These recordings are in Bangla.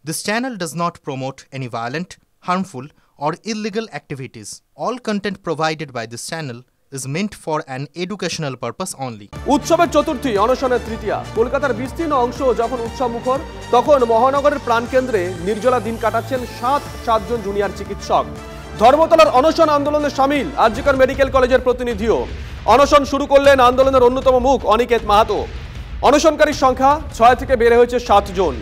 This channel does not promote any violent, harmful, or illegal activities. All content provided by this channel is meant for an educational purpose only. উৎসবের চতুর্থী অনশনের তৃতীয়া কলকাতার বিস্তীর্ণ অংশ যখন উৎসব মুখর তখন মহানগরের প্রাণকেন্দ্রে নির্জলা দিন কাটাচ্ছেন সাতজন জুনিয়র চিকিৎসক। ধর্মতলার অনশন আন্দোলনে সামিল আরজিকর মেডিকেল কলেজের প্রতিনিধিও। অনশন শুরু করলেন আন্দোলনের অন্যতম মুখ অনিকেত মাহাতো। অনশনকারীর সংখ্যা 6 থেকে বেড়ে হয়েছে 7 জন।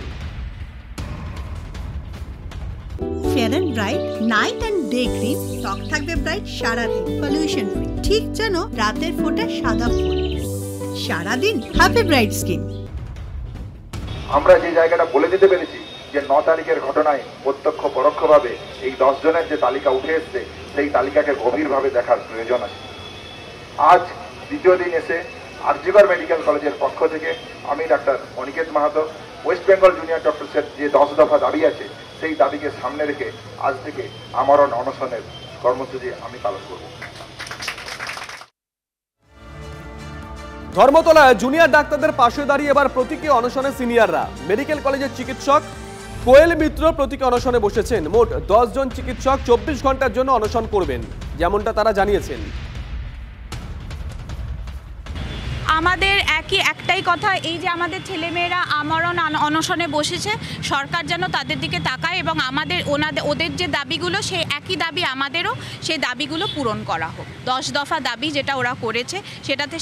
Fair and bright night and day cream ত্বক থাকবে ব্রাইট সারাদিন, পলিউশন ফ্রি, ঠিক যেন রাতের ফোঁটা সাদা ফুল। সারাদিন হ্যাপি ব্রাইট স্কিন। আমরা যে জায়গাটা বলে দিতে পেরেছি যে 9 তারিখের ঘটনায় প্রত্যক্ষ পরোক্ষভাবে এই 10 জনের যে তালিকা উঠে এসছে সেই তালিকাকে গভীরভাবে দেখার প্রয়োজন আছে। আজ দ্বিতীয় দিন এসে আরজিকর মেডিকেল কলেজের পক্ষ থেকে আমি ডাক্তার Aniket Mahato West Bengal junior ডক্টরসের যে 10 দফা দাবি আছে সেই দাবিকে সামনে রেখে আজ থেকে আমরণ অনশনের কর্মসূচি আমি পালন করব। ধর্মতলায় জুনিয়র ডাক্তারদের পাশে দাঁড়িয়ে এবার প্রতীকী অনশনে সিনিয়ররা। মেডিকেল কলেজের চিকিৎসক কোয়েল মিত্র প্রতীকী অনশনে বসেছেন। মোট 10 জন চিকিৎসক 24 ঘন্টার জন্য অনশন করবেন, যেমনটা তারা জানিয়েছেন। আমাদের একটাই কথা, এই যে আমাদের ছেলেমেয়েরা আমরণ অনশনে বসেছে, সরকার যেন তাদের দিকে তাকায় এবং ওদের যে দাবিগুলো সেই একই দাবি আমাদেরও, সেই দাবিগুলো পূরণ করা হোক। 10 দফা দাবি যেটা ওরা করেছে সেটাতে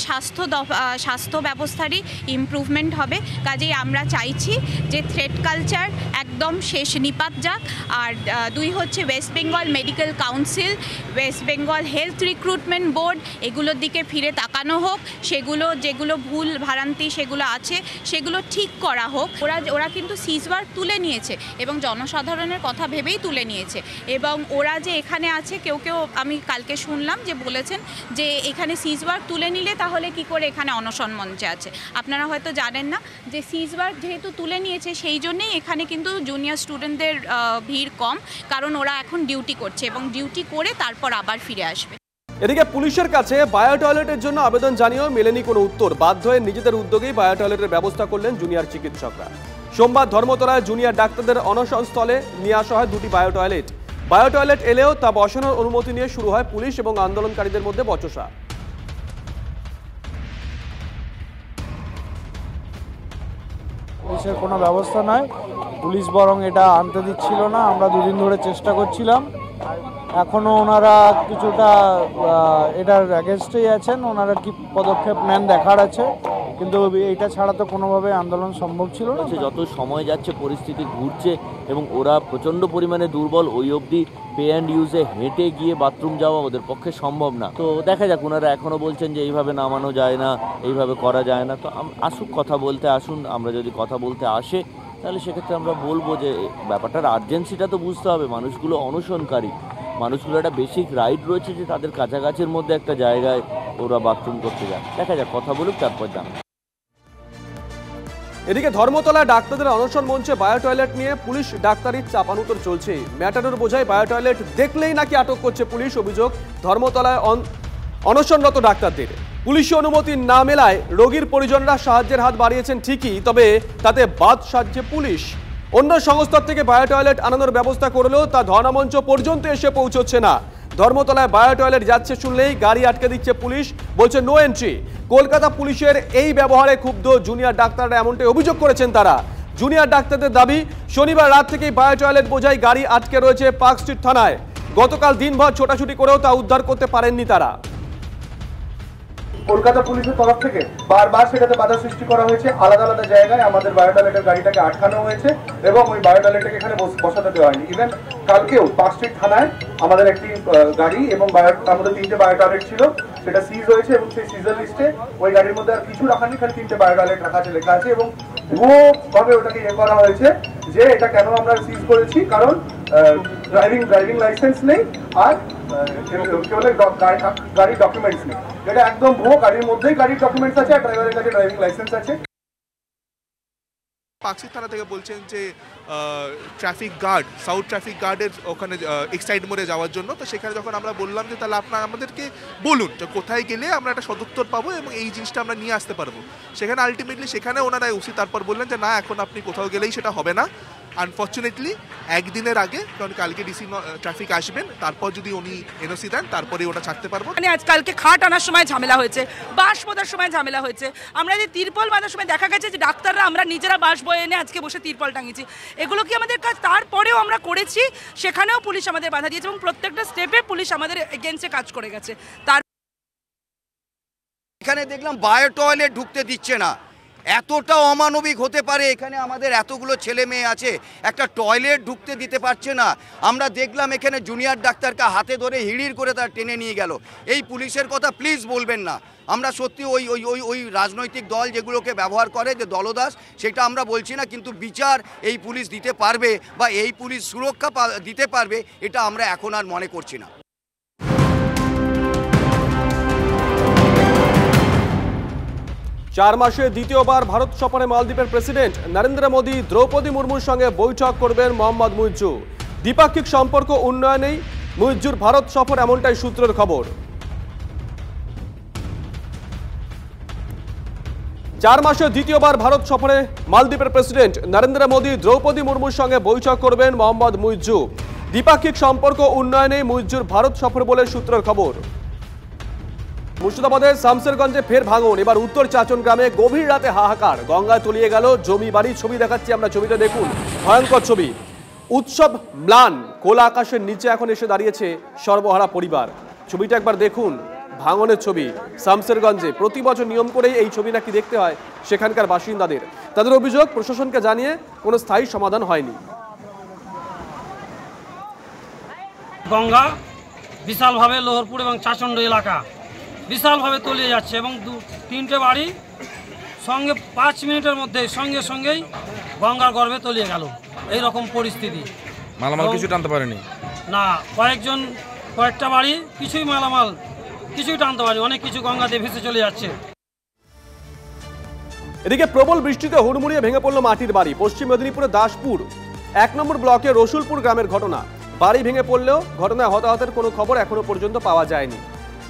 স্বাস্থ্য ব্যবস্থারই ইমপ্রুভমেন্ট হবে। কাজেই আমরা চাইছি যে থ্রেট কালচার একদম শেষ নিপাত যাক। আর 2 হচ্ছে West Bengal medical council, West Bengal health recruitment board, এগুলোর দিকে ফিরে তাকানো হোক। যেগুলো ভুল ভ্রান্তি সেগুলো আছে সেগুলো ঠিক করা হোক। ওরা কিন্তু সিজওয়ার্ক তুলে নিয়েছে এবং জনসাধারণের কথা ভেবেই তুলে নিয়েছে। এবং ওরা যে এখানে আছে কেউ আমি কালকে শুনলাম যে বলেছেন যে এখানে সিজওয়ার্ক তুলে নিলে তাহলে কি করে এখানে অনশন মঞ্চে আছে। আপনারা হয়তো জানেন না যে সিজওয়ার্ক যেহেতু তুলে নিয়েছে সেই জন্যেই এখানে কিন্তু জুনিয়র স্টুডেন্টদের ভিড় কম, কারণ ওরা এখন ডিউটি করছে এবং ডিউটি করে তারপর আবার ফিরে আসবে। এদিকে পুলিশের কাছে বায়ো টয়লেটের জন্য আবেদন জানিয়েও মেলেনি কোনো উত্তর। বাধ্য হয়ে নিজেদের উদ্যোগেই বায়ো টয়লেটের ব্যবস্থা করলেন জুনিয়র চিকিৎসকরা। সোমবার ধর্মতলায় জুনিয়র ডাক্তারদের অনশন স্থলে নিয়ে আসা হয় 2টি বায়ো টয়লেট। বায়ো টয়লেট এলেও তা বসানোর অনুমতি নিয়ে শুরু হয় পুলিশ এবং আন্দোলনকারীদের মধ্যে বচসা। পুলিশের কোনো ব্যবস্থা নয়, পুলিশ বরং এটা আনতে দিচ্ছিল না। আমরা 2 দিন ধরে চেষ্টা করছিলাম, এখনও ওনারা কিছুটা এটার অ্যাগেনস্টেই আছেন। ওনারা কি পদক্ষেপ নেন দেখার আছে, কিন্তু এইটা ছাড়া তো কোনোভাবে আন্দোলন সম্ভব ছিল না। যত সময় যাচ্ছে পরিস্থিতি ঘুরছে এবং ওরা প্রচণ্ড পরিমাণে দুর্বল, ওই অবধি পে অ্যান্ড ইউজে হেঁটে গিয়ে বাথরুম যাওয়া ওদের পক্ষে সম্ভব না। তো দেখা যাক, ওনারা এখনও বলছেন যে এইভাবে নামানো যায় না, এইভাবে করা যায় না। তো আসুক, কথা বলতে আসুন। আমরা যদি কথা বলতে আসে তাহলে সেক্ষেত্রে আমরা বলবো যে ব্যাপারটার আর্জেন্সিটা তো বুঝতে হবে। মানুষগুলো অনশনকারী, মানুষগুলো একটা বেসিক রাইট রয়েছে যে তাদের কাছাকাছির মধ্যে একটা জায়গায় ওরা বাথরুম করতে যায়। দেখা যাক, কথা বলুক, তারপর জানান। এদিকে ধর্মতলায় ডাক্তারদের অনশন মঞ্চে বায়ো টয়লেট নিয়ে পুলিশ ডাক্তারির চাপানুতর চলছে। ম্যাটাডোর বোঝায় বায়ো টয়লেট দেখলেই নাকি আটক করছে পুলিশ। অভিযোগ ধর্মতলায় অনশনরত ডাক্তারদের। পুলিশি অনুমতি না মেলায় রোগীর পরিজনরা সাহায্যের হাত বাড়িয়েছেন ঠিকই, তবে তাতে বাদ সাজছে পুলিশ। অন্য সংস্থার থেকে বায়ো টয়লেট আনানোর ব্যবস্থা করলেও তা ধর্ণামঞ্চ পর্যন্ত এসে পৌঁছচ্ছে না। ধর্মতলায় বায়ো টয়লেট যাচ্ছে শুনলেই গাড়ি আটকে দিচ্ছে পুলিশ, বলছে নো এন্ট্রি। কলকাতা পুলিশের এই ব্যবহারে ক্ষুব্ধ জুনিয়র ডাক্তাররা, এমনটাই অভিযোগ করেছেন তারা। জুনিয়র ডাক্তারদের দাবি, শনিবার রাত থেকেই বায়ো টয়লেট বোঝাই গাড়ি আটকে রয়েছে পার্ক স্ট্রিট থানায়। গতকাল দিনভর ছোটাছুটি করেও তা উদ্ধার করতে পারেননি তারা। কলকাতা পুলিশের তরফ থেকে বারবার সেটাতে বাধা সৃষ্টি করা হয়েছে। আলাদা আলাদা জায়গায় আমাদের বায়ো টয়লেটের গাড়িটাকে আটকানো হয়েছে এবং ওই বায়ো টয়লেটটাকে এখানে বসাতে দেওয়া হয়নি। ইভেন কালকেও পার্ক স্ট্রিট থানায় আমাদের একটি গাড়ি এবং তার মধ্যে 3টে বায়ো টয়লেট ছিল, সেটা সিজ হয়েছে এবং সেই সিজার লিস্টে ওই গাড়ির মধ্যে আর কিছু রাখা নেই, খালি 3টে বায়ো টয়লেট রাখা আছে, লেখা আছে। এবং ভুয়োভাবে ওটাকে করা হয়েছে যে এটা কেন আমরা সিজ করেছি, কারণ ড্রাইভিং লাইসেন্স নেই আর গাড়ির ডকুমেন্টস নেই। এটা একদম ভুয়ো। গাড়ির মধ্যেই গাড়ির ডকুমেন্টস আছে আর ড্রাইভারের কাছে ড্রাইভিং লাইসেন্স আছে। পাকশি থানা থেকে বলছেন যে ট্রাফিক গার্ড, সাউথ ট্রাফিক গার্ডের ওখানে এক্সাইড মোড়ে যাওয়ার জন্য। তো সেখানে যখন আমরা বললাম যে তাহলে আপনারা আমাদেরকে বলুন যে কোথায় গেলে আমরা একটা সদুত্তর পাবো এবং এই জিনিসটা আমরা নিয়ে আসতে পারবো, সেখানে আলটিমেটলি সেখানে ওনারা ওসি তারপর বললেন যে না, এখন আপনি কোথাও গেলেই সেটা হবে না, আনফর্চুনেটলি একদিনের আগে, কারণ কালকে ডিসি ট্রাফিক আসবেন, তারপর যদি উনি এনওসি দেন তারপরে ওটা ছাড়তে পারবো। মানে আজকালকে খাট আনার সময় ঝামেলা হয়েছে, বাঁশ বোঁদার সময় ঝামেলা হয়েছে, আমরা যে তিরপল বাঁধার সময় দেখা গেছে যে ডাক্তাররা আমরা নিজেরা বাঁশ বয়ে এনে আজকে বসে তিরপল টাঙিয়েছি। এগুলো কি আমাদের কাজ? তারপরেও আমরা করেছি, সেখানেও পুলিশ আমাদের বাধা দিয়েছে এবং প্রত্যেকটা স্টেপে পুলিশ আমাদের এগেইনস্টে কাজ করে গেছে। তার এখানে দেখলাম বায়ো টয়লেট ঢুকতে দিচ্ছে না। এতটা অমানবিক হতে পারে? এখানে আমাদের এতগুলো ছেলে মেয়ে আছে, একটা টয়লেট ঢুকতে দিতে পারছে না। আমরা দেখলাম এখানে জুনিয়র ডাক্তারকে হাতে ধরে হিড়ির করে তার টেনে নিয়ে গেল। এই পুলিশের কথা প্লিজ বলবেন না। আমরা সত্যি ওই ওই ওই ওই রাজনৈতিক দল যেগুলোকে ব্যবহার করে যে দলদাস, সেটা আমরা বলছি না, কিন্তু বিচার এই পুলিশ দিতে পারবে বা এই পুলিশ সুরক্ষা দিতে পারবে এটা আমরা এখন আর মনে করছি না। 4 মাসে দ্বিতীয়বার ভারত সফরে মালদ্বীপের প্রেসিডেন্ট নরেন্দ্র মোদী দ্রৌপদী মুর্মুর সঙ্গে বৈঠক করবেন মোহাম্মদ মুইজ্জু। দ্বিপাক্ষিক সম্পর্ক উন্নয়নেই মুইজ্জুর ভারত সফর, এমনটাই সূত্রের খবর। 4 মাসে দ্বিতীয়বার ভারত সফরে মালদ্বীপের প্রেসিডেন্ট নরেন্দ্র মোদী দ্রৌপদী মুর্মুর সঙ্গে বৈঠক করবেন মোহাম্মদ মুইজ্জু। দ্বিপাক্ষিক সম্পর্ক উন্নয়নেই মুইজ্জুর ভারত সফর বলে সূত্রের খবর। মুর্শিদাবাদের শামসেরগঞ্জে ফের ভাঙন, এবার উত্তর চাচন গ্রামে গভীর রাতে হাহাকার, গঙ্গায় তলিয়ে গেল জমি বাড়ি। ছবি দেখাচ্ছি আমরা, ছবিটা দেখুন, ভয়ঙ্কর ছবি। উৎসব ম্লান, খোলা আকাশের নিচে এখন এসে দাঁড়িয়েছে সর্বহারা পরিবার। ছবিটা একবার দেখুন, ভাঙনের ছবি শামসেরগঞ্জে। প্রতি বছর নিয়ম করেই এই ছবি নাকি দেখতে হয় সেখানকার বাসিন্দাদের। তাদের অভিযোগ প্রশাসনকে জানিয়ে কোনো স্থায়ী সমাধান হয়নি। গঙ্গা বিশালভাবে লোহরপুর এবং চাচণ্ড এলাকা বিশালভাবে তলিয়ে যাচ্ছে এবং 3টে বাড়ি সঙ্গে 5 মিনিটের মধ্যে সঙ্গেই গঙ্গার গর্ভে তলিয়ে গেল। এই রকম পরিস্থিতি। মালামাল কিছু টানতে পারেনি না, কয়েকটা বাড়ি কিছুই মালামাল কিছুই টানতে পারেনি, অনেক কিছু গঙ্গাতে ভেসে চলে যাচ্ছে। এদিকে প্রবল বৃষ্টিতে হুড়মুড়িয়ে ভেঙে পড়ল মাটির বাড়ি। পশ্চিম মেদিনীপুরের দাসপুর 1 নম্বর ব্লকে রসুলপুর গ্রামের ঘটনা। বাড়ি ভেঙে পড়লেও ঘটনায় হতাহতের কোনো খবর এখনো পর্যন্ত পাওয়া যায়নি।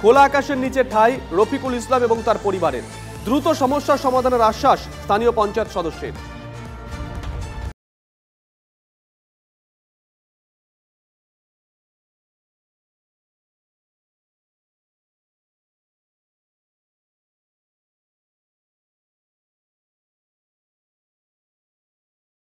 খোলা আকাশের নিচে ঠাঁই রফিকুল ইসলাম এবং তার পরিবারের। দ্রুত সমস্যার সমাধানের আশ্বাস স্থানীয় পঞ্চায়েত সদস্যের।